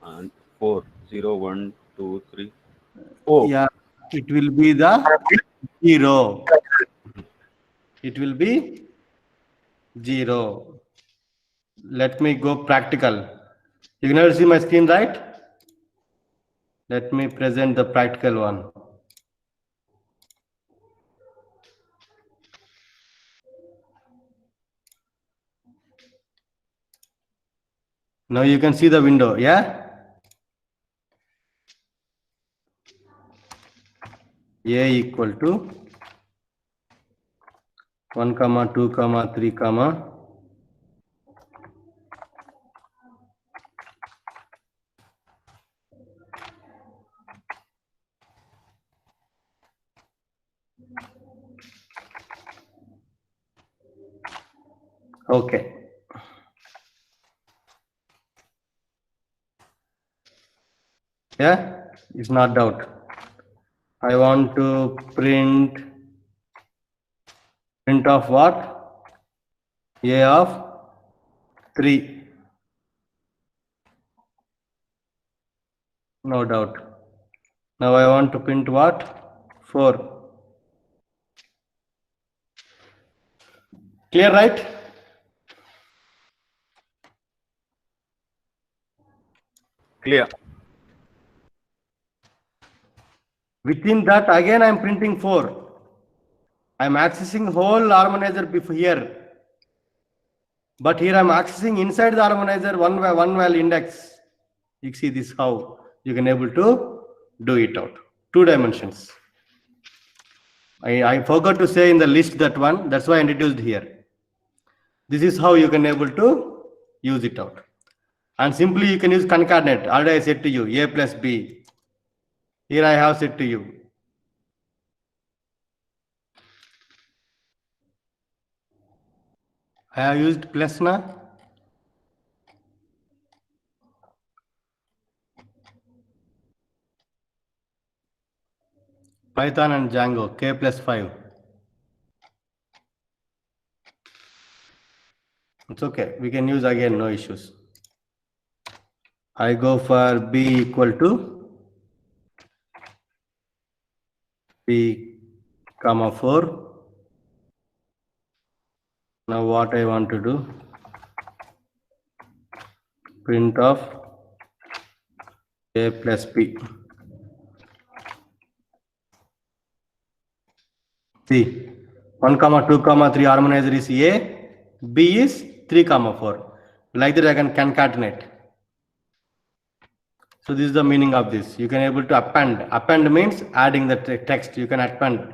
and 4 0 1 2 3 O. Yeah, it will be the 0. It will be 0. Let me go practical. You can never see my screen, right? Let me present the practical one. Now you can see the window, yeah? A equal to 1, 2, 3, okay. Yeah, it's not doubt. I want to print of what? A of 3. No doubt. Now I want to print what? 4. Clear, right? Clear. Within that, again I am printing 4. I am accessing whole harmonizer before here. But here I am accessing inside the harmonizer one value index. You see this how you can able to do it out. 2 dimensions. I forgot to say in the list that one. That's why I introduced here. This is how you can able to use it out. And simply you can use concatenate. Already I said to you, A plus B. Here I have said to you. I have used plus now. Python and Django, K plus 5. It's okay. We can use again, no issues. I go for B equal to B, comma 4. Now what I want to do? Print of A plus B. See, 1, 2, 3 harmonizer is A, B is 3, 4. Like that I can concatenate. So this is the meaning of this. You can able to append. Append means adding the text. You can append.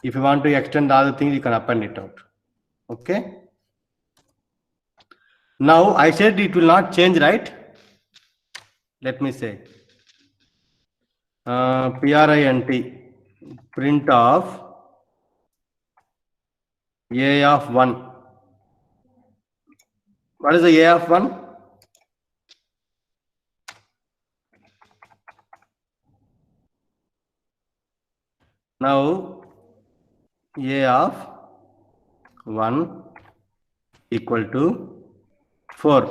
If you want to extend the other things, you can append it out. Okay. Now I said it will not change, right? Let me say print print of A of 1. What is the A of 1? Now a of 1 equal to 4.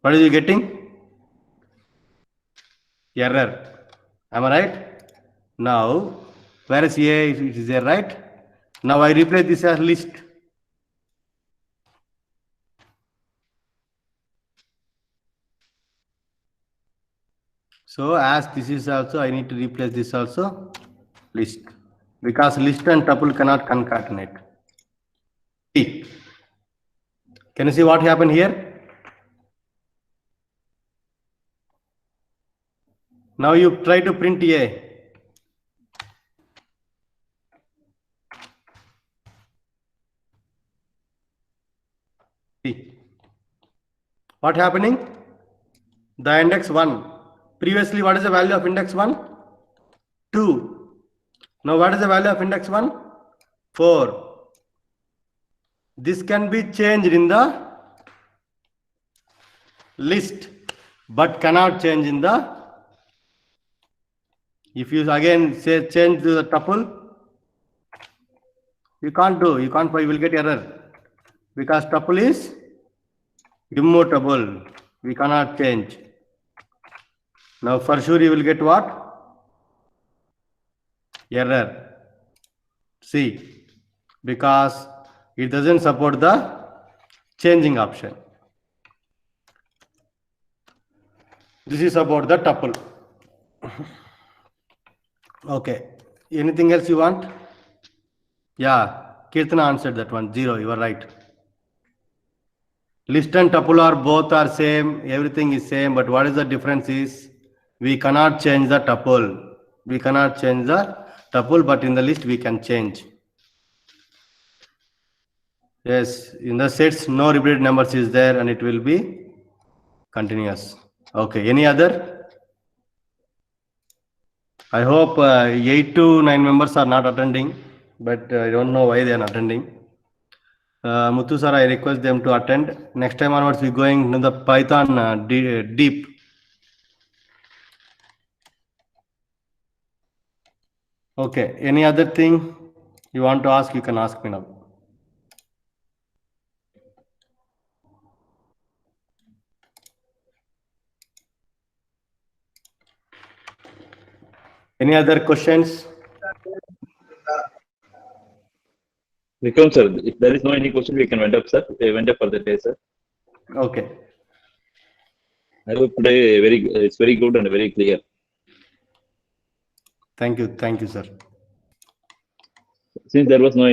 What is you getting? Error. Am I right? Now, where is a? It is there, right? Now I replace this as list. So as this is also, I need to replace this also list, because list and tuple cannot concatenate. See. Can you see what happened here? Now you try to print a. See. What happening? The index 1. Previously, what is the value of index 1? 2. Now, what is the value of index 1? 4. This can be changed in the list, but cannot change in the. If you again say change to the tuple, you can't do. You can't. You will get error, because tuple is immutable. We cannot change. Now for sure you will get what? Error. See, because it doesn't support the changing option. This is about the tuple. Okay. Anything else you want? Yeah, Kirtana answered that one. 0. You are right. List and tuple are both are same. Everything is same. But what is the difference is we cannot change the tuple. We cannot change the tuple, but in the list we can change. Yes, in the sets no repeated numbers is there and it will be continuous. Okay. Any other? I hope 8 to 9 members are not attending, but I don't know why they are not attending. Muthu sir, I request them to attend. Next time onwards, we're going to the Python deep. Okay. Any other thing you want to ask? You can ask me now. Any other questions? Vikram sir, if there is no any question, we can wend up, sir. We went up for the day, sir. Okay. I hope today it's very good and very clear. Thank you. Thank you, sir. Since there was no